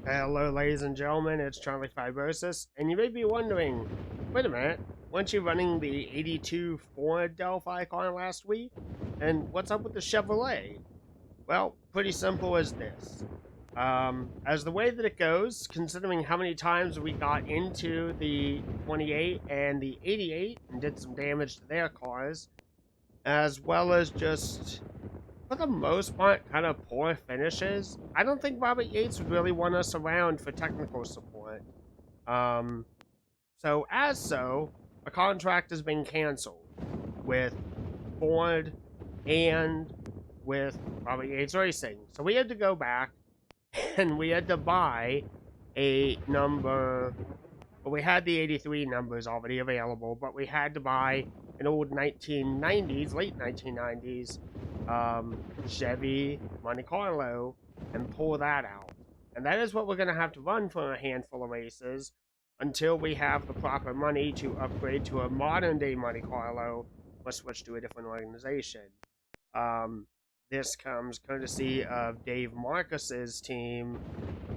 Hello, ladies and gentlemen, it's Charlie Fibrosis, and you may be wondering, wait a minute, weren't you running the 82 Ford Delphi car last week? And what's up with the Chevrolet? Well, pretty simple as this. As the way that it goes, considering how many times we got into the 28 and the 88 and did some damage to their cars, as well as just for the most part, kind of poor finishes. I don't think Robert Yates would really want us around for technical support. Um, so, a contract has been canceled with Ford and with Robert Yates Racing. So we had to go back and we had to buy a number. Well, we had the 83 numbers already available, but we had to buy an old 1990s, late 1990s Chevy Monte Carlo and pull that out. And that is what we're going to have to run for a handful of races until we have the proper money to upgrade to a modern day Monte Carlo or switch to a different organization. This comes courtesy of Dave Marcis's team,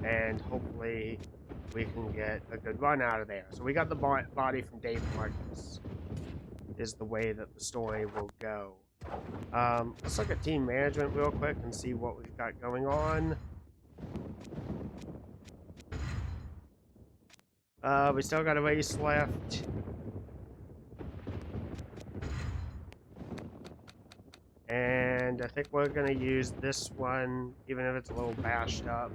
and hopefully we can get a good run out of there. So we got the body from Dave Marcis, is the way that the story will go. Let's look at team management real quick and see what we've got going on. We still got a race left. And I think we're going to use this one, even if it's a little bashed up.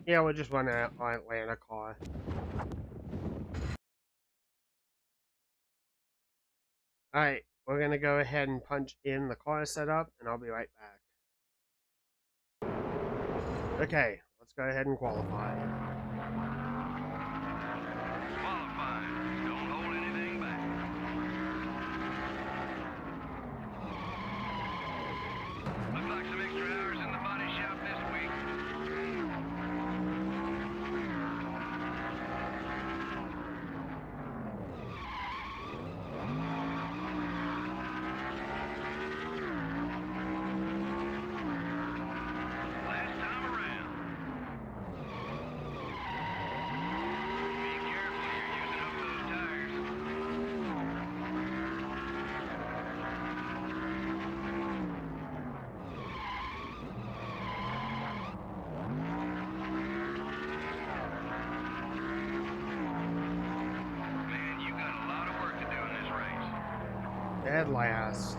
Yeah, we'll just run an Atlanta car. Alright, we're going to go ahead and punch in the car setup, and I'll be right back. Okay, let's go ahead and qualify. Don't hold anything back. Looks like some extra hours in the body shop this week. Last time around. Be careful, you're using up those tires. Man, you got a lot of work to do in this race. Dead last.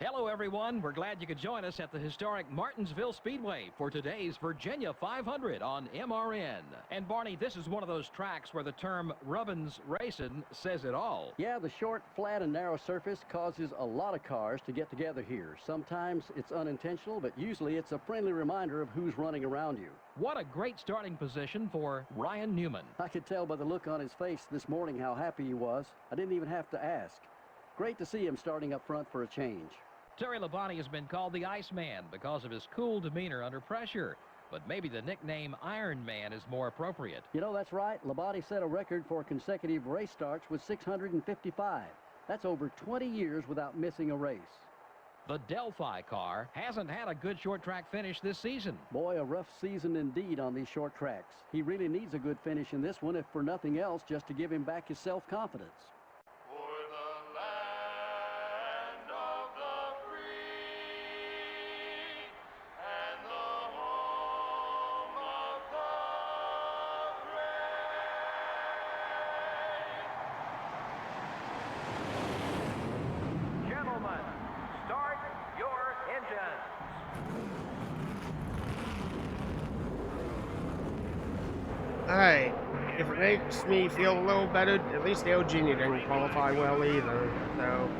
Hello, everyone. We're glad you could join us at the historic Martinsville Speedway for today's Virginia 500 on MRN. And, Barney, this is one of those tracks where the term Rubbins Racing says it all. Yeah, the short, flat, and narrow surface causes a lot of cars to get together here. Sometimes it's unintentional, but usually it's a friendly reminder of who's running around you. What a great starting position for Ryan Newman. I could tell by the look on his face this morning how happy he was. I didn't even have to ask. Great to see him starting up front for a change. Terry Labonte has been called the Iceman because of his cool demeanor under pressure. But maybe the nickname Iron Man is more appropriate. You know, that's right. Labonte set a record for consecutive race starts with 655. That's over 20 years without missing a race. The Delphi car hasn't had a good short track finish this season. Boy, a rough season indeed on these short tracks. He really needs a good finish in this one, if for nothing else, just to give him back his self-confidence. Gentlemen, start your engines. Alright, if it makes me feel a little better, at least El Genie didn't qualify well either, so...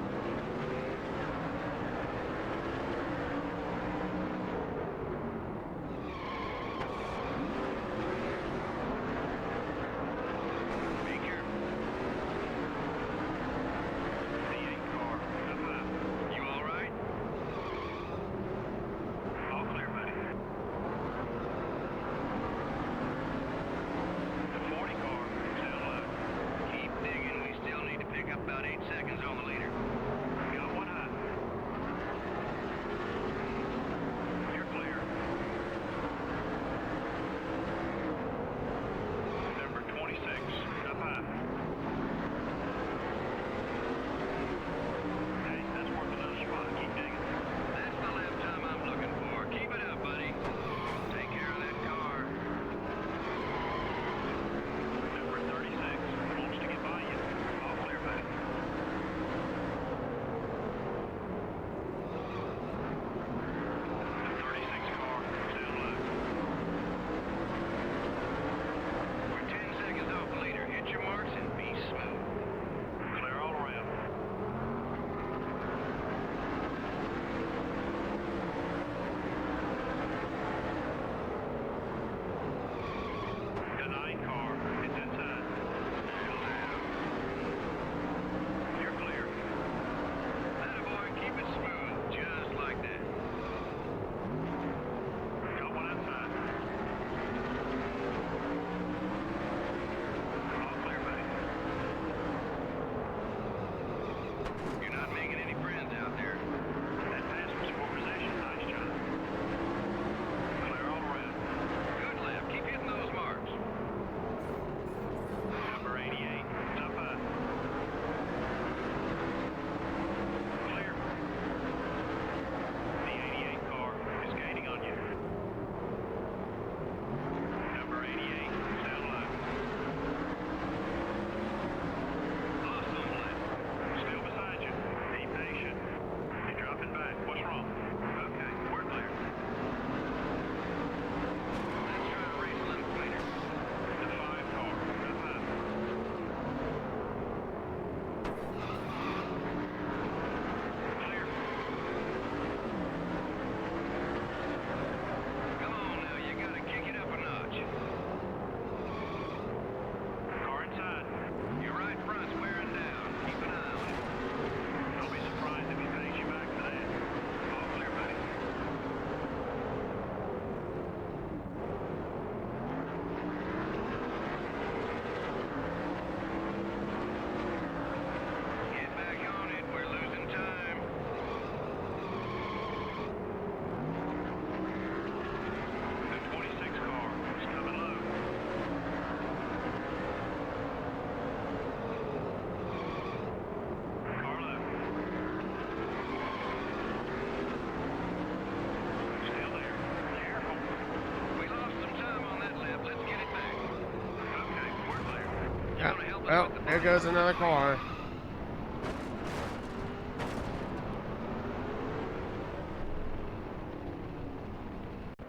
Well, there goes another car.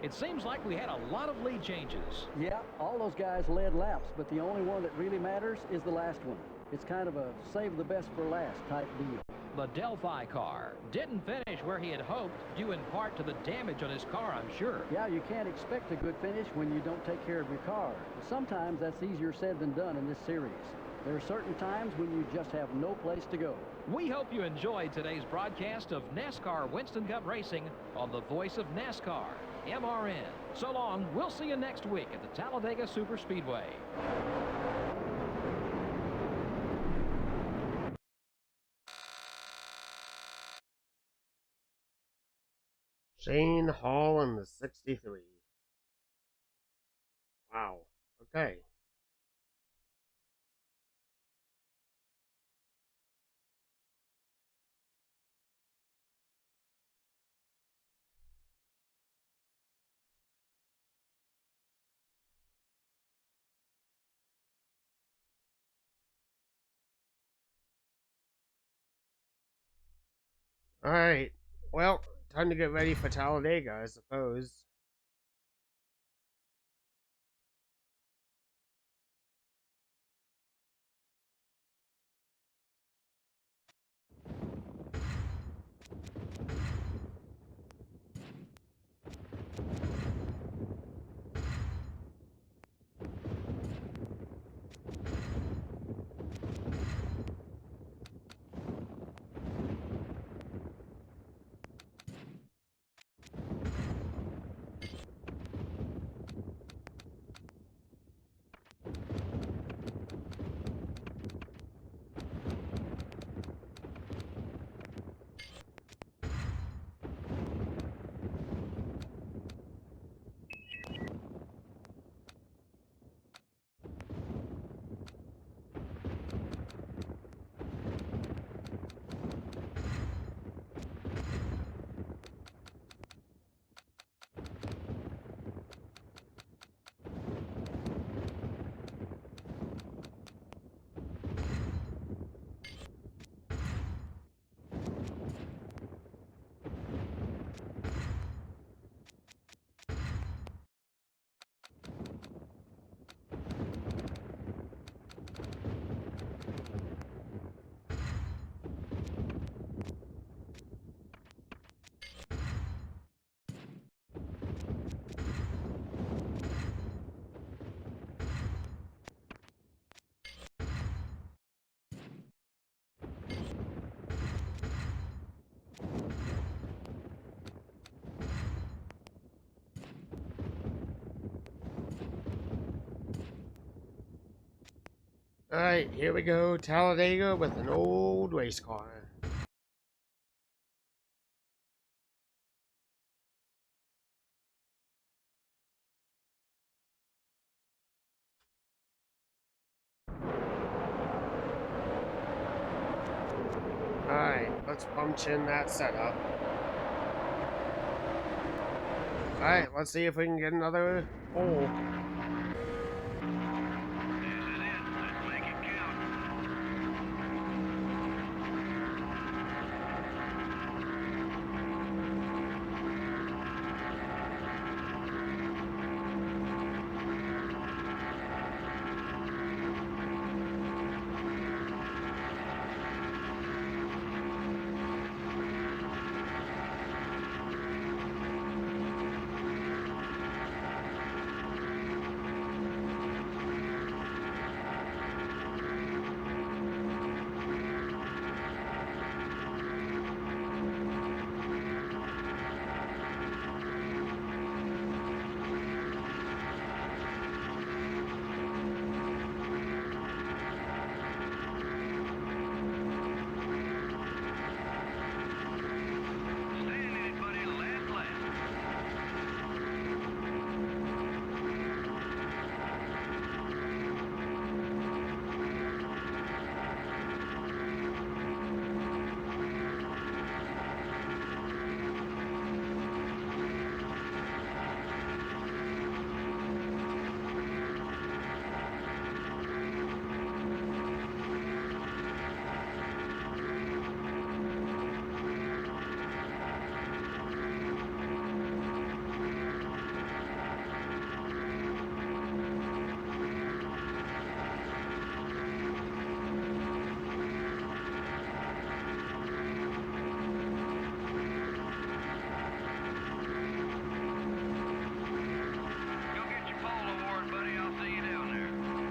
It seems like we had a lot of lead changes. Yeah, all those guys led laps, but the only one that really matters is the last one. It's kind of a save the best for last type deal. The Delphi car didn't finish where he had hoped, due in part to the damage on his car, I'm sure. Yeah, you can't expect a good finish when you don't take care of your car. Sometimes that's easier said than done in this series. There are certain times when you just have no place to go. We hope you enjoyed today's broadcast of NASCAR Winston Cup Racing on the voice of NASCAR, MRN. So long, we'll see you next week at the Talladega Superspeedway. Shane Hall in the 63. Wow. Okay. Alright. Well, time to get ready for Talladega, I suppose. Alright, here we go. Talladega with an old race car. Alright, let's punch in that setup. Alright, let's see if we can get another hole.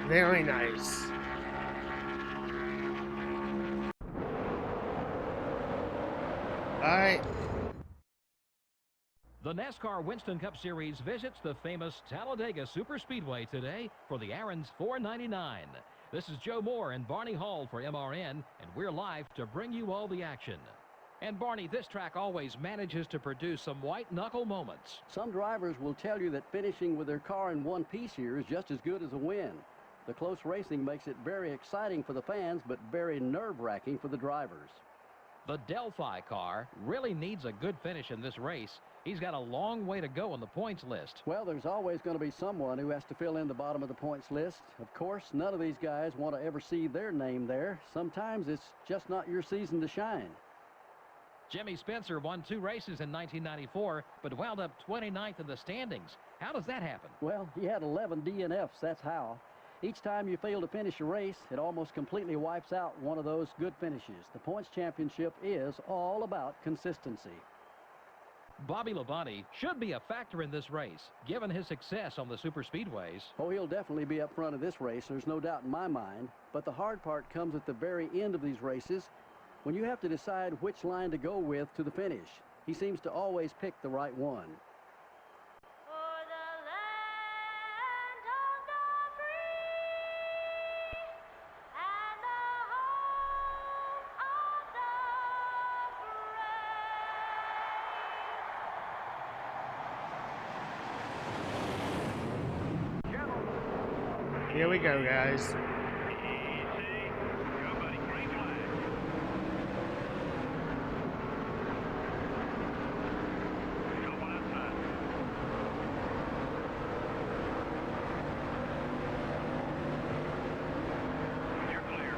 Very nice. Alright. The NASCAR Winston Cup Series visits the famous Talladega Superspeedway today for the Aaron's 499. This is Joe Moore and Barney Hall for MRN, and we're live to bring you all the action. And Barney, this track always manages to produce some white-knuckle moments. Some drivers will tell you that finishing with their car in one piece here is just as good as a win. The close racing makes it very exciting for the fans, but very nerve-wracking for the drivers. The Delphi car really needs a good finish in this race. He's got a long way to go on the points list. Well, there's always going to be someone who has to fill in the bottom of the points list. Of course, none of these guys want to ever see their name there. Sometimes it's just not your season to shine. Jimmy Spencer won 2 races in 1994, but wound up 29th in the standings. How does that happen? Well, he had 11 DNFs, that's how. Each time you fail to finish a race, it almost completely wipes out one of those good finishes. The points championship is all about consistency. Bobby Labonte should be a factor in this race, given his success on the super speedways. Oh, he'll definitely be up front of this race. There's no doubt in my mind. But the hard part comes at the very end of these races, when you have to decide which line to go with to the finish. He seems to always pick the right one. For the land of the free and the home of the brave. Here we go, guys. Easy. Go, buddy. Green flag. Got one outside. You're clear.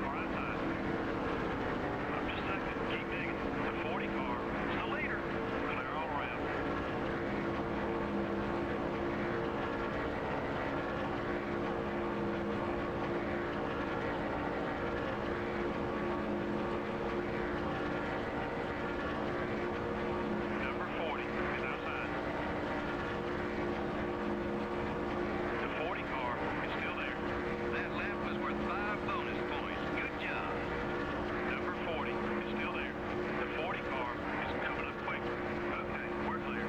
Car outside. Up to second. Keep digging. The 40 car. It's the leader. Clear all around. Number 40 is outside. The 40 car is still there. That lap was worth 5 bonus points. Good job. Number 40 is still there. The 40 car is coming up quick. Okay, we're clear.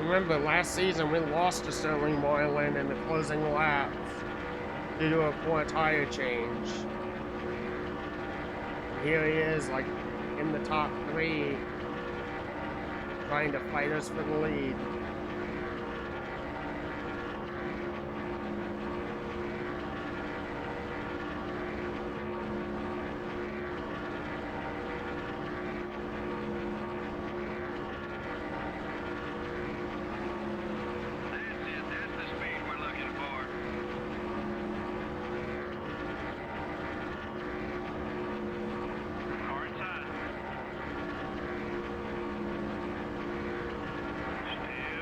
Remember, last season we lost to Sterling Moylan in the closing laps due to a poor tire change. Here he is, like, in the top 3, trying to fight us for the lead. That's it. That's the speed we're looking for. Car inside. Still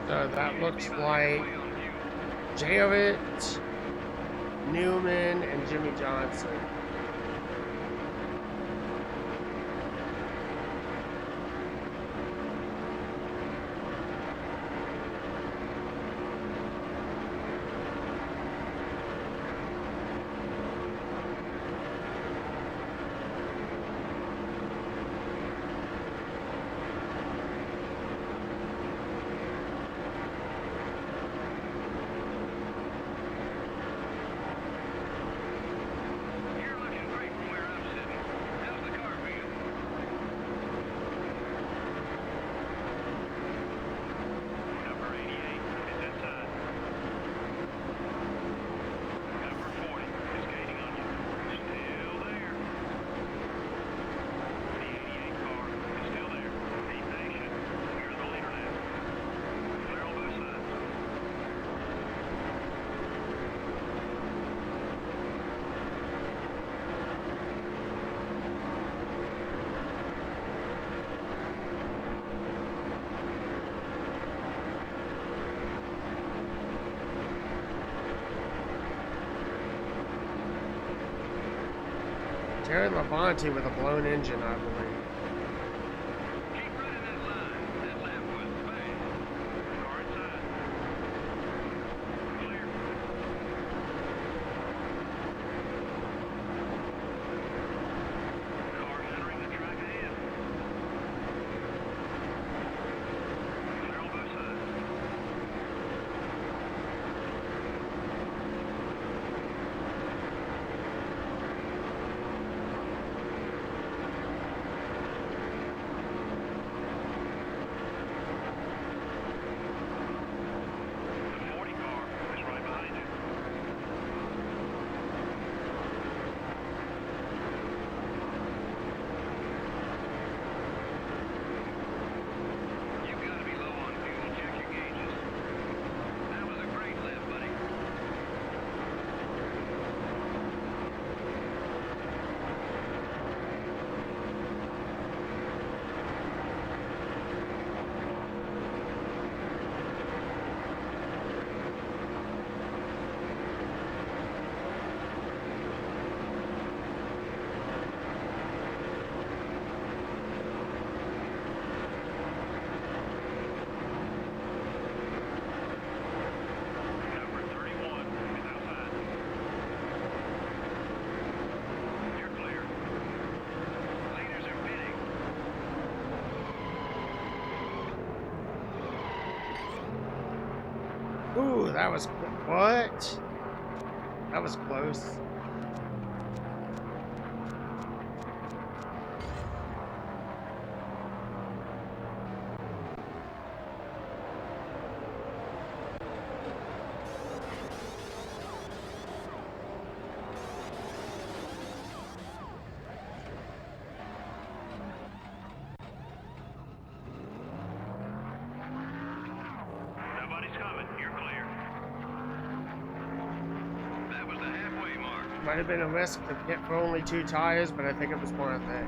So that looks like Jarrett, Newman, and Jimmy Johnson. You're looking great from where I'm sitting. How's the car feel? Number 88 is inside. Number 40 is gaining on you. Still there. The 88 car is still there. Be patient. You're the leader now. Clear on both sides. Terry Labonte with a blown engine, I believe. Keep running that line. That lap was fast. Car inside. Clear. Car entering the track ahead. Clear on both sides. The 40 car is right behind you. You've got to be low on fuel. Check your gauges. That was a great lap, buddy. Number 31 is outside. You're clear. Leaders are pitting. Ooh, that was what? That was close. Nobody's coming. You're clear. That was the halfway mark. Might have been a risk to pit for only 2 tires, but I think it was worth it.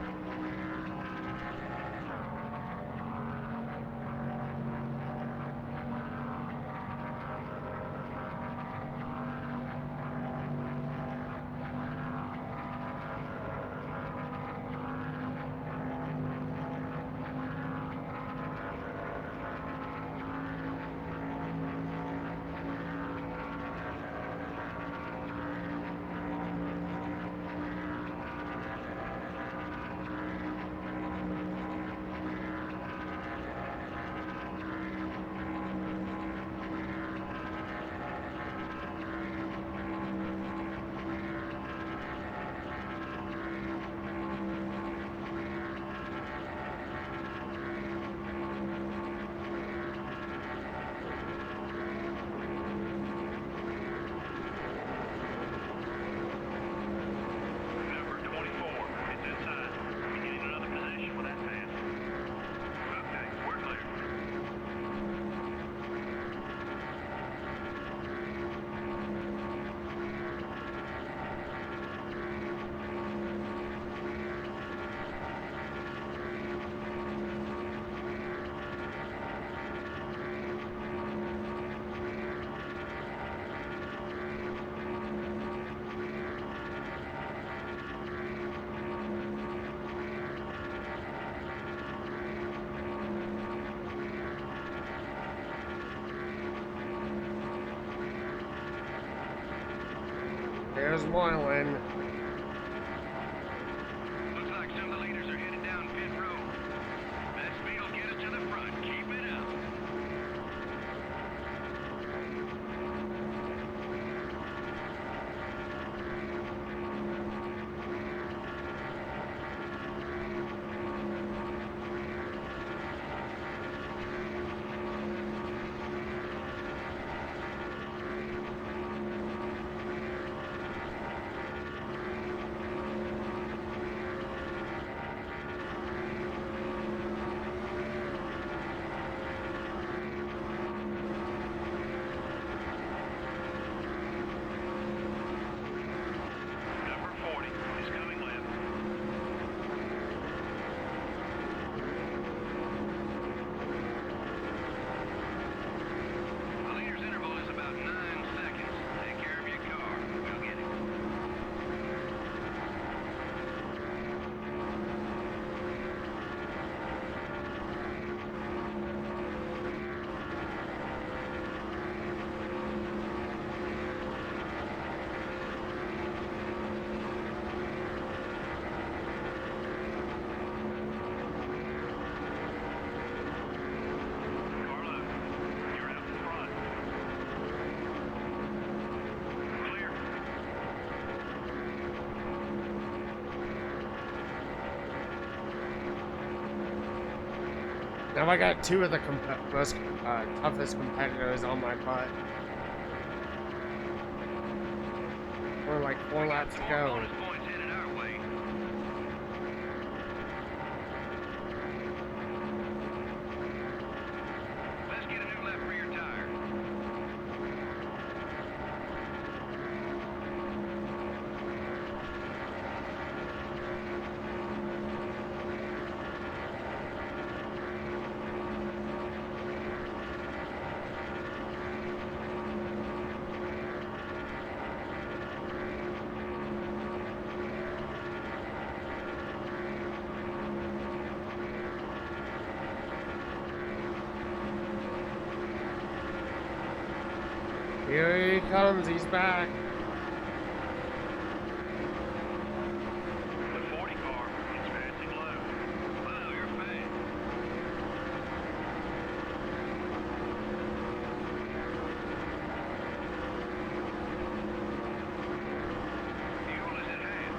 goes Moreland. Looks like some of the leaders are headed down pit road. That speed will get us to the front. Keep it up. Number 40 is coming left. The leader's interval is about 9 seconds. Take care of your car. We'll get it. Carlo, you're out in front. Clear. Now I got two of the most toughest competitors on my butt. We're like 4 laps to More go. bonus points headed our way. Let's get a new left rear tire. Here he comes, he's back. The 40 car is passing low. Wow, you're fast. Fuel is at hand.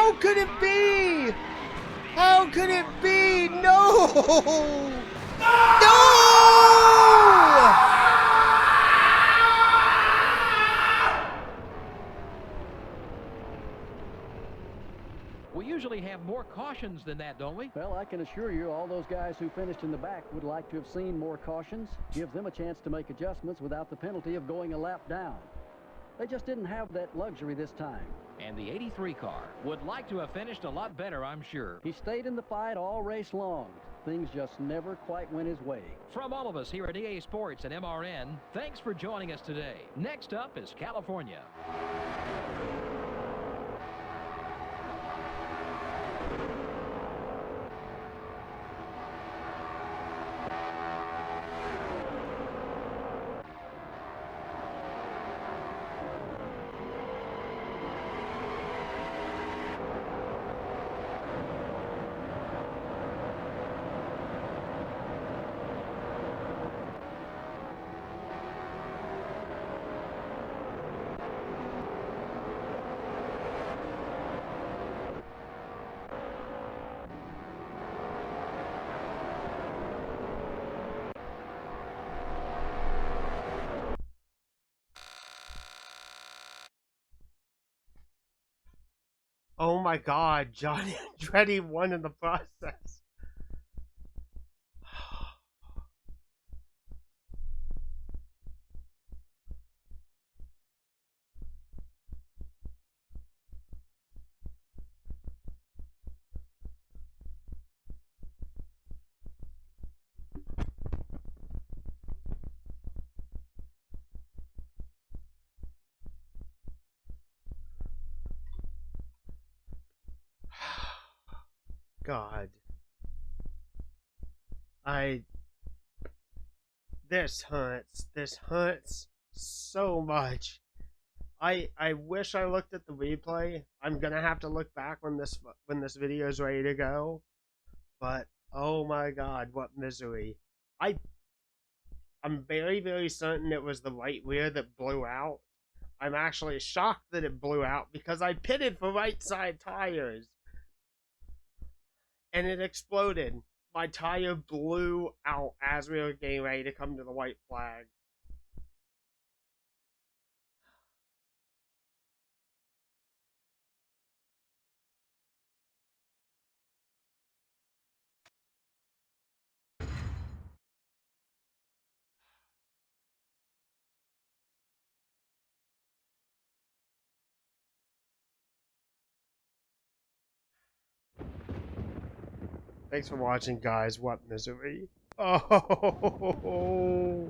How could it be? How could it be? No! No! We usually have more cautions than that, don't we? Well, I can assure you all those guys who finished in the back would like to have seen more cautions. Gives them a chance to make adjustments without the penalty of going a lap down. They just didn't have that luxury this time. And the 83 car would like to have finished a lot better, I'm sure. He stayed in the fight all race long. Things just never quite went his way. From all of us here at EA Sports and MRN, thanks for joining us today. Next up is California. Oh my God, Johnny Andretti won in the process. God. This hurts. This hurts so much. I wish I looked at the replay. I'm gonna have to look back when this video is ready to go. But oh my God, what misery. I'm very, very certain it was the right rear that blew out. I'm actually shocked that it blew out because I pitted for right side tires. And it exploded. My tire blew out as we were getting ready to come to the white flag. Thanks for watching, guys. What misery. Oh.